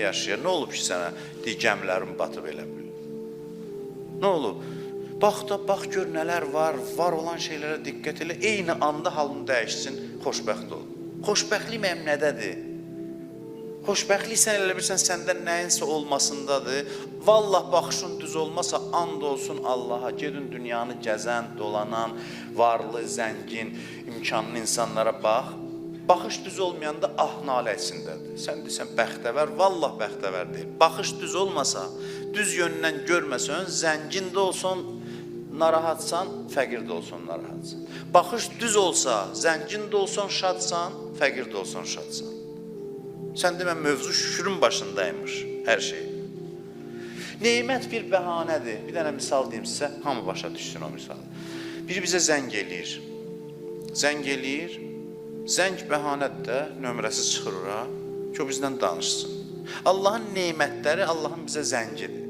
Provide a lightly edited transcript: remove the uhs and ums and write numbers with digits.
yaşayır. Nə olub ki, sənə gəmilərin batıb elə bil? Nə olub? Bax da, bax gör nələr var, var olan şeylərə diqqət elə, eyni anda halını dəyişsin, xoşbəxt ol. Xoşbəxtlik mənim nədədir? Xoşbəxtlik sən elə bilirsən, səndən nəyinsə olmasındadır. Vallah baxışın düz olmasa, and olsun Allaha, gedin dünyanı gəzən, dolanan, varlı, zəngin, imkanlı insanlara bax. Baxış düz olmayanda ah nalə içindədir. Sən desən bəxtəvər, vallah bəxtəvər deyil. Baxış düz olmasa, düz yöndən görməsən, zəngin də olsan, narahatsan, fəqir də olsan, narahatsan. Baxış düz olsa, zəngin də olsan, şadsan, fəqir də olsan, şadsan. Sən demə, mövzu şükürün başındaymış hər şey. Neymət bir bəhanədir. Bir dənə misal deyim sizə, hamı başa düşsün o misal. Biri bizə zəng eləyir. Zəng eləyir. Zəng bəhanədir də, nömrəsi çıxır ora, ki o bizdən danışsın. Allahın neymətləri Allahın bizə zəngidir.